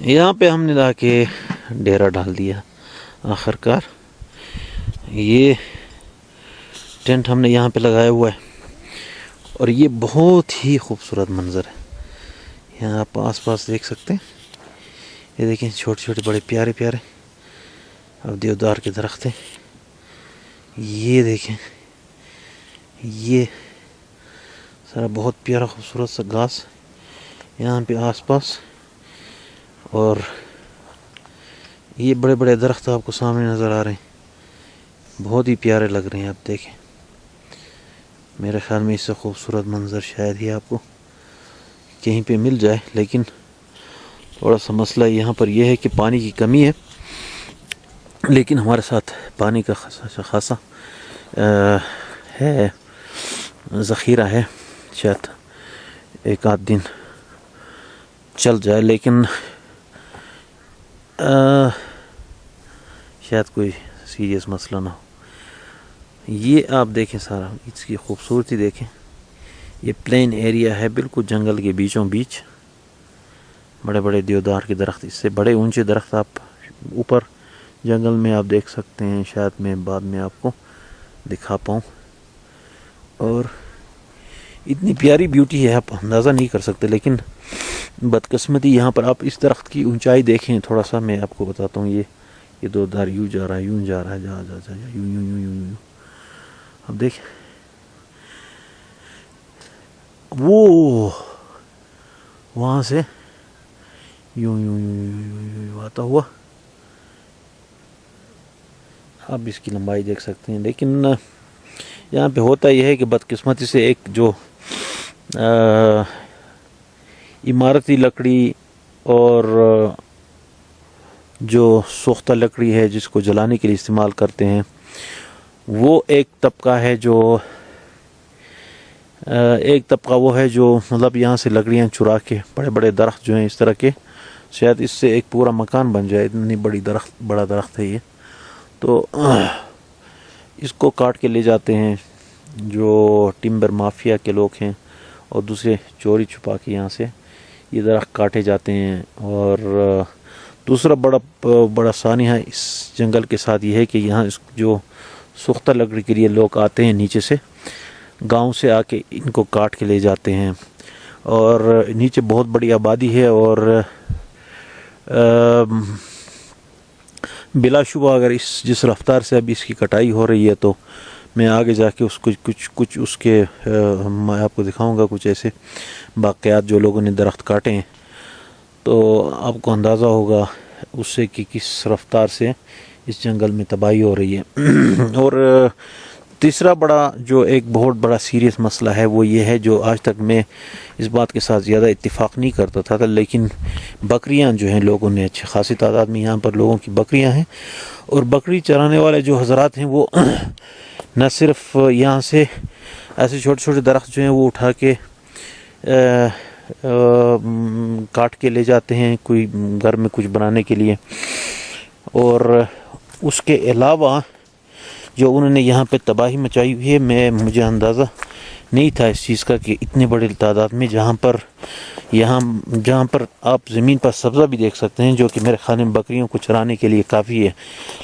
یہاں پہ ہم نے لا کے ڈیرا ڈال دیا آخر کار. یہ ٹینٹ ہم نے یہاں پہ لگایا ہوا ہے اور یہ بہت ہی خوبصورت منظر ہے. یہاں آپ آس پاس دیکھ سکتے ہیں. یہ دیکھیں چھوٹے چھوٹے بڑے پیارے پیارے اب دیودار کے درخت ہیں. یہ دیکھیں یہ سارا بہت پیارا خوبصورت سا گھاس یہاں پہ آس پاس. اور یہ بڑے بڑے درخت آپ کو سامنے نظر آ رہے ہیں. بہت ہی پیارے لگ رہے ہیں. آپ دیکھیں میرے خیال میں اس سے خوبصورت منظر شاید ہی آپ کو کہیں پہ مل جائے. لیکن تھوڑا سا مسئلہ یہاں پر یہ ہے کہ پانی کی کمی ہے. لیکن ہمارے ساتھ پانی کا خاصا ہے ذخیرہ ہے. شاید ایک آدھ دن چل جائے. لیکن شاید کوئی سیریس مسئلہ نہ ہو. یہ آپ دیکھیں سارا اس کی خوبصورتی دیکھیں. یہ پلین ایریا ہے بالکل جنگل کے بیچوں بیچ. بڑے بڑے دیودار کے درخت. اس سے بڑے اونچے درخت آپ اوپر جنگل میں آپ دیکھ سکتے ہیں. شاید میں بعد میں آپ کو دکھا پاؤں. اور اتنی پیاری بیوٹی ہے آپ اندازہ نہیں کر سکتے. لیکن بدقسمتی یہاں پر آپ اس درخت کی اونچائی دیکھیں تھوڑا سا. میں آپ کو بتاتا ہوں. یہ دیودار یوں جا رہا ہے یوں جا رہا ہے جا جا جا یوں یوں یوں یوں یوں. اب دیکھیں وہ وہاں سے یوں یوں یوں یوں یوں آتا ہوا. آپ اس کی لمبائی دیکھ سکتے ہیں. لیکن یہاں پہ ہوتا یہ ہے کہ بدقسمتی سے ایک جو عمارتی لکڑی اور جو سوختہ لکڑی ہے جس کو جلانے کے لیے استعمال کرتے ہیں وہ ایک طبقہ ہے جو وہ ہے جو مطلب یہاں سے لکڑیاں چرا کے بڑے بڑے درخت جو ہیں اس طرح کے شاید اس سے ایک پورا مکان بن جائے. اتنی بڑا درخت ہے یہ. تو اس کو کاٹ کے لے جاتے ہیں جو ٹمبر مافیا کے لوگ ہیں اور دوسرے چوری چھپا کے یہاں سے یہ درخت کاٹے جاتے ہیں. اور دوسرا بڑا سانحہ اس جنگل کے ساتھ یہ ہے کہ یہاں جو سوختہ لکڑی کے لیے لوگ آتے ہیں نیچے سے گاؤں سے آ کے ان کو کاٹ کے لے جاتے ہیں. اور نیچے بہت بڑی آبادی ہے. اور بلا شبہ اگر جس رفتار سے اب اس کی کٹائی ہو رہی ہے تو میں آگے جا کے اس کو کچھ اس کے میں آپ کو دکھاؤں گا کچھ ایسے واقعات جو لوگوں نے درخت کاٹے ہیں. تو آپ کو اندازہ ہوگا اس سے کہ کس رفتار سے اس جنگل میں تباہی ہو رہی ہے. اور تیسرا جو ایک بہت بڑا سیریس مسئلہ ہے وہ یہ ہے جو آج تک میں اس بات کے ساتھ زیادہ اتفاق نہیں کرتا تھا. لیکن بکریاں جو ہیں لوگوں نے اچھی خاصی تعداد میں یہاں پر لوگوں کی بکریاں ہیں. اور بکری چرانے والے جو حضرات ہیں وہ نہ صرف یہاں سے ایسے چھوٹے چھوٹے درخت جو ہیں وہ اٹھا کے کاٹ کے لے جاتے ہیں کوئی گھر میں کچھ بنانے کے لیے. اور اس کے علاوہ جو انہوں نے یہاں پہ تباہی مچائی ہوئی ہے مجھے اندازہ نہیں تھا اس چیز کا کہ اتنے بڑے تعداد میں جہاں پر آپ زمین پر سبزہ بھی دیکھ سکتے ہیں جو کہ میرے خیال میں بکریوں کو چرانے کے لیے کافی ہے.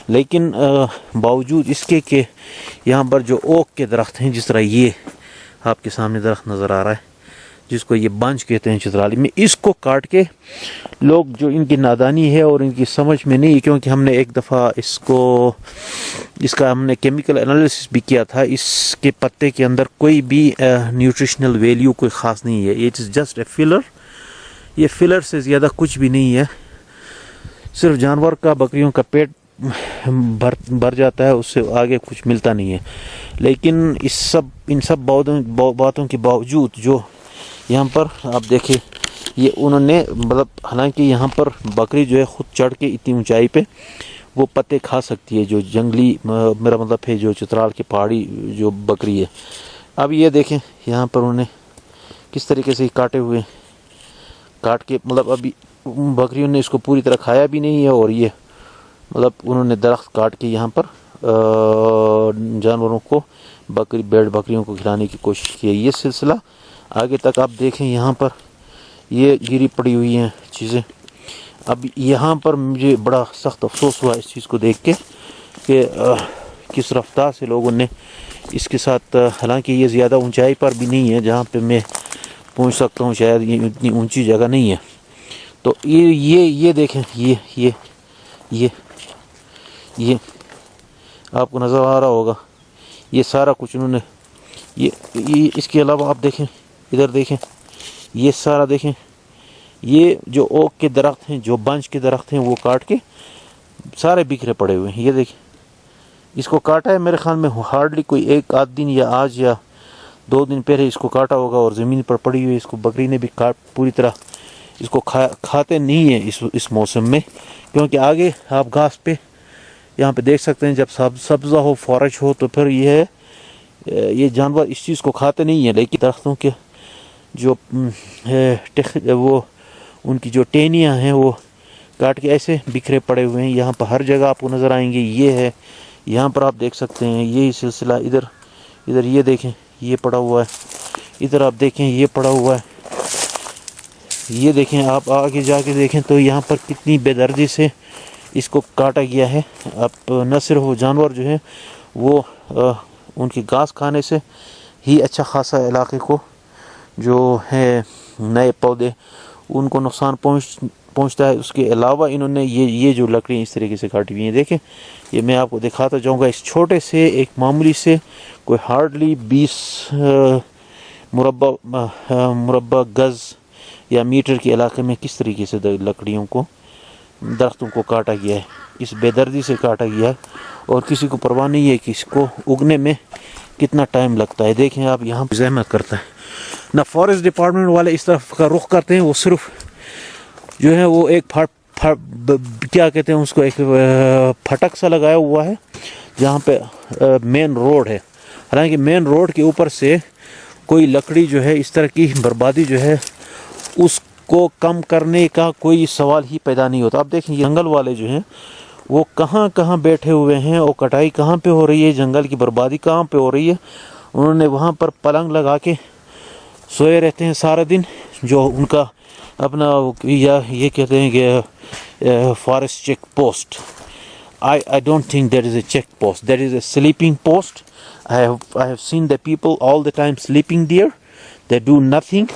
لیکن باوجود اس کے کہ یہاں پر جو اوک کے درخت ہیں جس طرح یہ آپ کے سامنے درخت نظر آ رہا ہے جس کو یہ بانج کہتے ہیں چترالی میں, اس کو کاٹ کے لوگ جو ان کی نادانی ہے اور ان کی سمجھ میں نہیں, کیونکہ ہم نے ایک دفعہ اس کا ہم نے کیمیکل انالیسس بھی کیا تھا. اس کے پتے کے اندر کوئی بھی نیوٹریشنل ویلیو کوئی خاص نہیں ہے. It is just a filler. یہ فلر سے زیادہ کچھ بھی نہیں ہے. صرف جانور کا بکریوں کا پیٹ بھر جاتا ہے, اس سے آگے کچھ ملتا نہیں ہے. لیکن ان سب باتوں کے باوجود جو یہاں پر آپ دیکھیں یہ انہوں نے مطلب حالانکہ یہاں پر بکری جو ہے خود چڑھ کے اتنی اونچائی پہ وہ پتے کھا سکتی ہے جو جنگلی میرا مطلب ہے جو چترال کی پہاڑی جو بکری ہے. اب یہ دیکھیں یہاں پر انہوں نے کس طریقے سے کاٹے ہوئے کاٹ کے مطلب ابھی بکریوں نے اس کو پوری طرح کھایا بھی نہیں ہے. اور یہ مطلب انہوں نے درخت کاٹ کے یہاں پر جانوروں کو بکریوں کو کھلانے کی کوشش کی ہے. یہ سلسلہ آگے تک آپ دیکھیں یہاں پر یہ گری پڑی ہوئی ہیں چیزیں. اب یہاں پر مجھے بڑا سخت افسوس ہوا اس چیز کو دیکھ کے کہ کس رفتار سے لوگوں نے اس کے ساتھ، حالانکہ یہ زیادہ اونچائی پر بھی نہیں ہے جہاں پہ میں پہنچ سکتا ہوں، شاید یہ اتنی اونچی جگہ نہیں ہے. تو یہ دیکھیں، یہ آپ کو نظر آ رہا ہوگا، یہ سارا کچھ انہوں نے یہ اس کے علاوہ آپ دیکھیں، ادھر دیکھیں، یہ سارا دیکھیں، یہ جو اوک کے درخت ہیں، جو بنچ کے درخت ہیں، وہ کاٹ کے سارے بکھرے پڑے ہوئے ہیں. یہ دیکھیں، اس کو کاٹا ہے میرے خیال میں ہارڈلی کوئی ایک آدھ دن یا آج یا 2 دن پہلے اس کو کاٹا ہوگا، اور زمین پر پڑی ہوئی. اس کو بکری نے بھی پوری طرح اس کو کھاتے نہیں ہیں اس موسم میں، کیونکہ آگے آپ گھاس پہ یہاں پہ دیکھ سکتے ہیں، جب سبزہ ہو، فورج ہو، تو پھر یہ جانور اس چیز کو کھاتے نہیں ہیں. لیکن درختوں کے جو وہ ان کی جو ٹہنیاں ہیں وہ کاٹ کے ایسے بکھرے پڑے ہوئے ہیں. یہاں پر ہر جگہ آپ کو نظر آئیں گے. یہ ہے، یہاں پر آپ دیکھ سکتے ہیں یہی سلسلہ. ادھر یہ دیکھیں، یہ پڑا ہوا ہے. ادھر آپ دیکھیں، یہ پڑا ہوا ہے. یہ دیکھیں، آپ آگے جا کے دیکھیں تو یہاں پر کتنی بے دردی سے اس کو کاٹا گیا ہے. اب نہ صرف وہ جانور جو ہیں وہ ان کی گھاس کھانے سے ہی اچھا خاصا علاقے کو جو ہے نئے پودے ان کو نقصان پہنچتا ہے. اس کے علاوہ انہوں نے یہ جو لکڑی اس طریقے سے کاٹی ہوئی ہیں، دیکھیں، یہ میں آپ کو دکھاتا جاؤں گا. اس چھوٹے سے ایک معمولی سے کوئی ہارڈلی 20 مربع گز یا میٹر کے علاقے میں کس طریقے سے لکڑیوں کو، درختوں کو کاٹا گیا ہے. اس بے دردی سے کاٹا گیا ہے، اور کسی کو پرواہ نہیں ہے کہ اس کو اگنے میں کتنا ٹائم لگتا ہے. دیکھیں آپ، یہاں زحمت کرتا ہے. نہ فارسٹ ڈپارٹمنٹ والے اس طرف کا رخ کرتے ہیں، وہ صرف جو ہے وہ ایک کیا کہتے ہیں اس کو، ایک پھٹک سا لگایا ہوا ہے جہاں پہ مین روڈ ہے. حالانکہ مین روڈ کے اوپر سے کوئی لکڑی جو ہے اس طرح کی بربادی جو ہے اس کو کم کرنے کا کوئی سوال ہی پیدا نہیں ہوتا. اب دیکھیں، جنگل والے جو ہیں وہ کہاں بیٹھے ہوئے ہیں، اور کٹائی کہاں پہ ہو رہی ہے، جنگل کی بربادی کہاں پہ ہو رہی ہے. انہوں نے وہاں پر پلنگ لگا کے سوئے رہتے ہیں سارا دن، جو ان کا اپنا یہ کہتے ہیں کہ forest check post. I don't think that is a check post. That is a sleeping post. I have seen the people all the time sleeping there. They do nothing.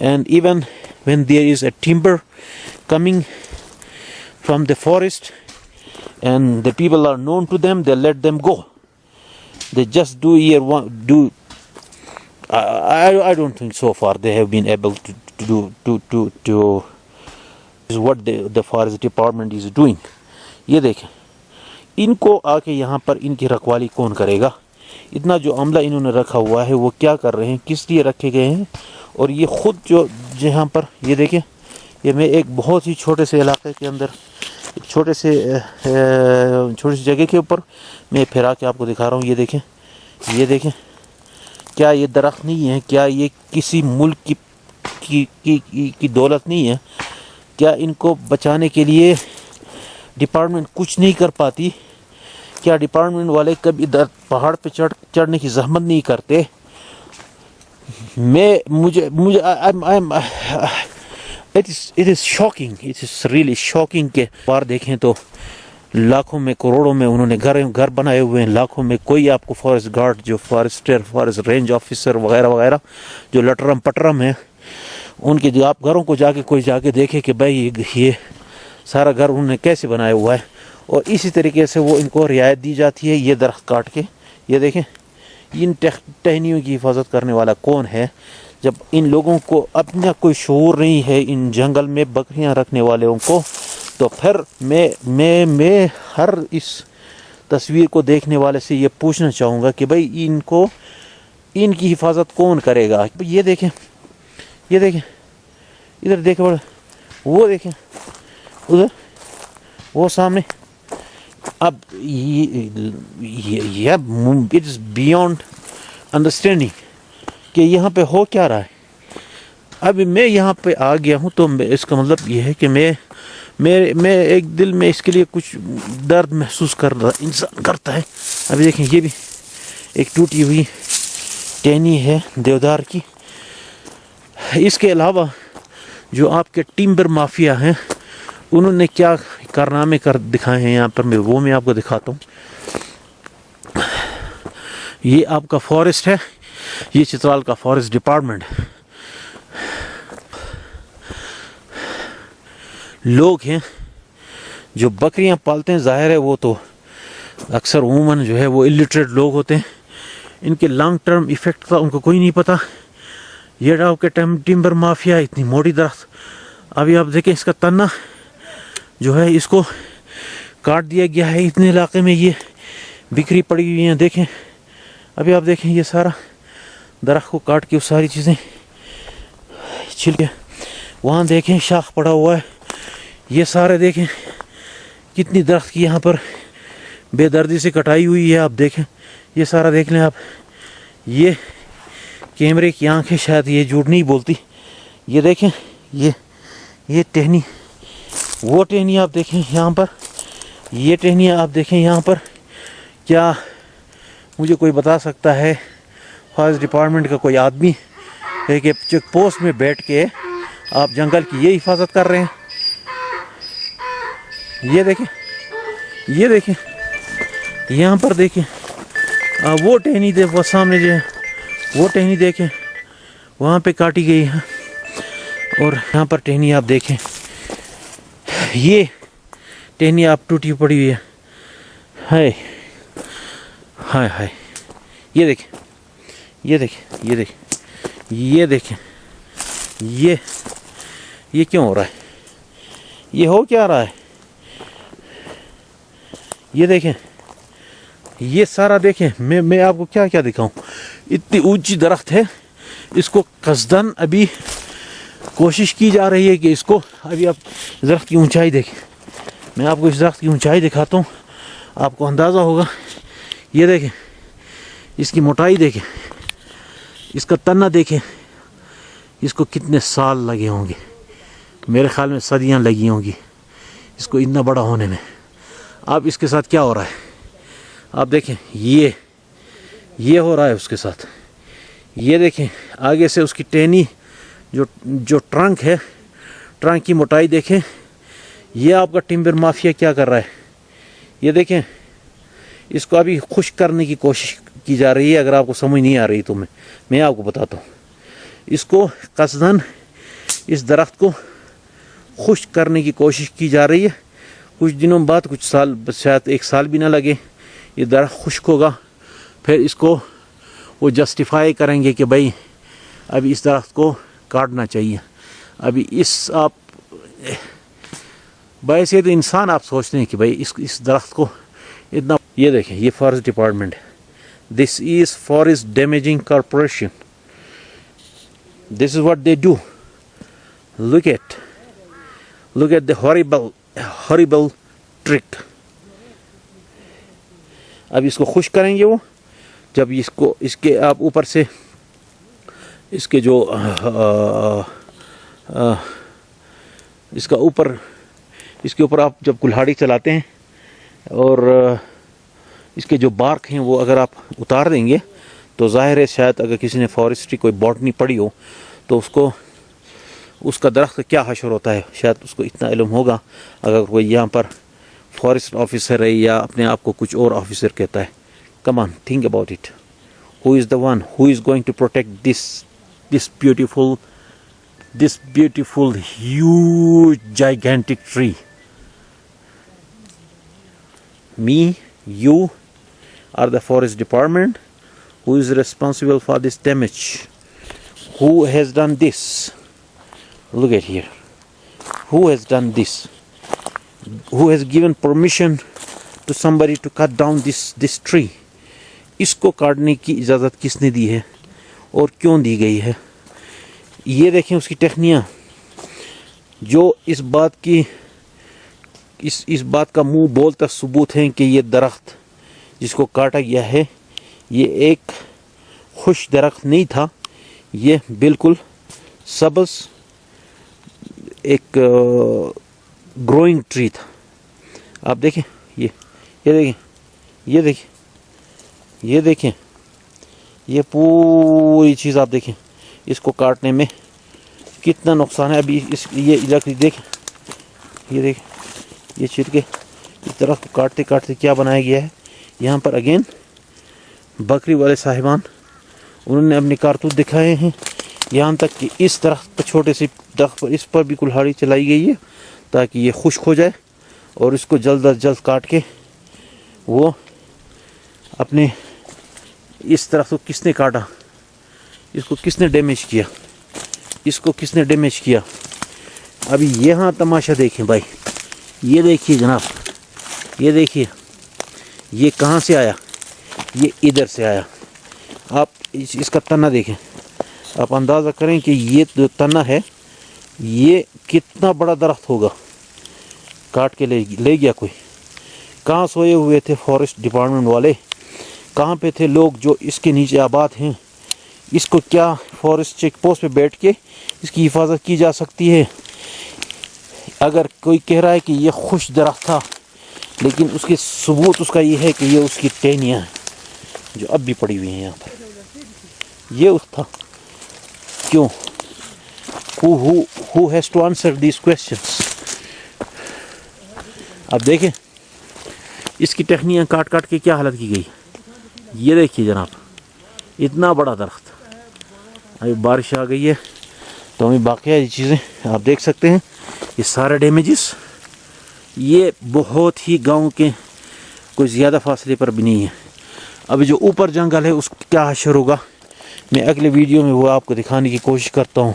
And even when there is a timber coming from the forest and the people are known to them, they let them go. They just do. I don't think so far they have been able to is what the forest department is doing. یہ دیکھیں، ان کو آ کے یہاں پر ان کی رکھوالی کون کرے گا؟ اتنا جو عملہ انہوں نے رکھا ہوا ہے وہ کیا کر رہے ہیں، کس لیے رکھے گئے ہیں؟ اور یہ خود جو جہاں پر یہ دیکھیں، یہ میں ایک بہت ہی چھوٹے سے علاقے کے اندر چھوٹی سی جگہ کے اوپر میں پھیرا کے آپ کو دکھا رہا ہوں. یہ دیکھیں، کیا یہ درخت نہیں ہے؟ کیا یہ کسی ملک کی دولت نہیں ہے؟ کیا ان کو بچانے کے لیے ڈپارٹمنٹ کچھ نہیں کر پاتی؟ کیا ڈپارٹمنٹ والے کبھی پہاڑ پہ چڑھنے کی زحمت نہیں کرتے؟ it is shocking. It is really shocking کہ بار دیکھیں تو لاکھوں میں، کروڑوں میں انہوں نے گھر بنائے ہوئے ہیں. لاکھوں میں کوئی آپ کو فارسٹ گارڈ، جو فارسٹ رینج آفیسر وغیرہ وغیرہ جو لٹرم پٹرم ہیں، ان کے جو آپ گھروں کو کوئی جا کے دیکھے کہ بھائی یہ سارا گھر انہوں نے کیسے بنایا ہوا ہے. اور اسی طریقے سے وہ ان کو رعایت دی جاتی ہے. یہ درخت کاٹ کے، یہ دیکھیں، ان ٹہنیوں کی حفاظت کرنے والا کون ہے؟ جب ان لوگوں کو اپنا کوئی شعور نہیں ہے، ان جنگل میں بکریاں رکھنے والوں کو، تو پھر میں ہر اس تصویر کو دیکھنے والے سے یہ پوچھنا چاہوں گا کہ بھائی ان کی حفاظت کون کرے گا؟ یہ دیکھیں، ادھر دیکھیں، وہ دیکھیں ادھر، وہ سامنے. اب یہ اٹ از بیونڈ انڈرسٹینڈنگ کہ یہاں پہ ہو کیا رہا ہے. اب میں یہاں پہ آ گیا ہوں تو اس کا مطلب یہ ہے کہ میں ایک دل میں اس کے لیے کچھ درد محسوس انسان کرتا ہے. اب دیکھیں، یہ بھی ایک ٹوٹی ہوئی ٹہنی ہے دیودار کی. اس کے علاوہ جو آپ کے ٹمبر مافیا ہیں انہوں نے کیا کارنامے کر دکھائے ہیں یہاں پر، میں آپ کو دکھاتا ہوں. یہ آپ کا فارسٹ ہے، یہ چترال کا فارسٹ ڈپارٹمنٹ. لوگ ہیں جو بکریاں پالتے ہیں، ظاہر ہے وہ تو اکثر عموماً جو ہے وہ الٹریٹ لوگ ہوتے ہیں. ان کے لانگ ٹرم ایفیکٹ کا ان کو کوئی نہیں پتہ. یہ ڈاؤ کے ٹمبر مافیا، اتنی موٹی درخت. ابھی آپ دیکھیں اس کا تنا جو ہے اس کو کاٹ دیا گیا ہے. اتنے علاقے میں یہ بکھری پڑی ہوئی ہیں. دیکھیں ابھی آپ دیکھیں یہ سارا درخت کو کاٹ کے ساری چیزیں چھل کے. وہاں دیکھیں شاخ پڑا ہوا ہے. یہ سارے دیکھیں کتنی درخت کی یہاں پر بے دردی سے کٹائی ہوئی ہے. آپ دیکھیں یہ سارا دیکھ لیں آپ. یہ کیمرے کی آنکھیں شاید یہ جھوٹ نہیں بولتی. یہ دیکھیں یہ ٹہنی، وہ ٹہنی آپ دیکھیں یہاں پر. یہ ٹہنی آپ دیکھیں یہاں پر. کیا مجھے کوئی بتا سکتا ہے فارسٹ ڈپارٹمنٹ کا کوئی آدمی ہے کہ چیک پوسٹ میں بیٹھ کے آپ جنگل کی یہ حفاظت کر رہے ہیں؟ یہ دیکھیں یہاں پر دیکھیں وہ ٹہنی دے وہ سامنے جو ہے وہ ٹہنی دیکھیں وہاں پہ کاٹی گئی ہے. اور یہاں پر ٹہنی آپ دیکھیں، یہ ٹہنی آپ ٹوٹی پڑی ہوئی ہے. ہائے ہائے ہائے. یہ دیکھیں یہ کیوں ہو رہا ہے؟ یہ ہو کیا رہا ہے؟ یہ دیکھیں یہ سارا دیکھیں. میں آپ کو کیا دکھاؤں. اتنی اونچی درخت ہے، اس کو قصدن ابھی کوشش کی جا رہی ہے کہ اس کو ابھی آپ درخت کی اونچائی دیکھیں. میں آپ کو اس درخت کی اونچائی دکھاتا ہوں، آپ کو اندازہ ہوگا. یہ دیکھیں اس کی موٹائی دیکھیں، اس کا تنا دیکھیں. اس کو کتنے سال لگے ہوں گے؟ میرے خیال میں صدیاں لگی ہوں گی اس کو اتنا بڑا ہونے میں. اب اس کے ساتھ کیا ہو رہا ہے آپ دیکھیں. یہ ہو رہا ہے اس کے ساتھ. یہ دیکھیں آگے سے اس کی ٹہنی جو ٹرنک ہے، ٹرنک کی موٹائی دیکھیں. یہ آپ کا ٹمبر مافیا کیا کر رہا ہے. یہ دیکھیں اس کو ابھی خشک کرنے کی کوشش کی جا رہی ہے. اگر آپ کو سمجھ نہیں آ رہی تو میں آپ کو بتاتا ہوں. اس کو قصدن اس درخت کو خشک کرنے کی کوشش کی جا رہی ہے. کچھ دنوں بعد، کچھ سال، شاید 1 سال بھی نہ لگے، یہ درخت خشک ہوگا. پھر اس کو وہ جسٹیفائی کریں گے کہ بھائی ابھی اس درخت کو کاٹنا چاہیے. ابھی آپ باعث تو انسان آپ سوچتے ہیں کہ بھائی اس درخت کو اتنا. یہ دیکھیں یہ forest department, this is forest damaging corporation. This is what they do. Look at the horrible truck. اب اس کو خشک کریں گے وہ. جب اس کے آپ اوپر سے اس کے جو اس کے اوپر آپ جب کلہاڑی چلاتے ہیں اور اس کے جو بارک ہیں وہ اگر آپ اتار دیں گے تو ظاہر ہے شاید اگر کسی نے فارسٹری کوئی باٹنی پڑھی ہو تو اس کا درخت کیا حشر ہوتا ہے شاید اس کو اتنا علم ہوگا. اگر کوئی یہاں پر فارسٹ آفیسر ہے یا اپنے آپ کو کچھ اور آفیسر کہتا ہے. Come on think about it. Who is the one who is going to protect this beautiful huge gigantic tree? Me, you, or the forest department? Who is responsible for this damage? Who has done this? Look at here. Who has done this? Who has given permission to somebody to cut down this tree? اس کو کاٹنے کی اجازت کس نے دی ہے اور کیوں دی گئی ہے؟ یہ دیکھیں اس کی ٹہنیاں جو اس بات کا منہ بولتا ثبوت ہے کہ یہ درخت جس کو کاٹا گیا ہے یہ ایک خوش درخت نہیں تھا. یہ بالکل سبز ایک گروئنگ ٹری تھا. آپ دیکھیں یہ دیکھیں یہ پوری چیز آپ دیکھیں. اس کو کاٹنے میں کتنا نقصان ہے. ابھی یہ لکڑی دیکھیں یہ دیکھ، یہ چھلکے اس درخت کو کاٹتے کاٹتے کیا بنایا گیا ہے یہاں پر. اگین بکری والے صاحبان انہوں نے اپنے کارتوس دکھائے ہیں. یہاں تک کہ اس درخت پر، چھوٹے سے درخت پر، اس پر بھی کلہاڑی چلائی گئی ہے تاکہ یہ خشک ہو جائے، اور اس کو جلد از جلد کاٹ کے وہ اپنے. اس درخت کو کس نے کاٹا؟ اس کو کس نے ڈیمیج کیا؟ اس کو کس نے ڈیمیج کیا؟ ابھی یہاں تماشا دیکھیں بھائی، یہ دیکھیے جناب، یہ دیکھیے یہ کہاں سے آیا؟ یہ ادھر سے آیا. آپ اس کا تنا دیکھیں، آپ اندازہ کریں کہ یہ جو تنا ہے یہ کتنا بڑا درخت ہوگا. کاٹ کے لے گیا کوئی. کہاں سوئے ہوئے تھے فارسٹ ڈپارٹمنٹ والے؟ کہاں پہ تھے لوگ جو اس کے نیچے آباد ہیں؟ اس کو کیا فارسٹ چیک پوسٹ پہ بیٹھ کے اس کی حفاظت کی جا سکتی ہے؟ اگر کوئی کہہ رہا ہے کہ یہ خوش درخت تھا، لیکن اس کے ثبوت اس کا یہ ہے کہ یہ اس کی ٹہنیاں ہیں جو اب بھی پڑی ہوئی ہیں یہاں پر. یہ اس تھا کیوں؟ who has to answer these questions؟ اب دیکھیں اس کی ٹہنیاں کاٹ کاٹ کے کیا حالت کی گئی. یہ دیکھیے جناب، اتنا بڑا درخت. ابھی بارش آ گئی ہے تو ہمیں باقیہ یہ چیزیں آپ دیکھ سکتے ہیں. یہ سارے ڈیمیجز یہ بہت ہی گاؤں کے کوئی زیادہ فاصلے پر بھی نہیں ہے. ابھی جو اوپر جنگل ہے اس کا کیا حشر ہوگا، میں اگلے ویڈیو میں وہ آپ کو دکھانے کی کوشش کرتا ہوں.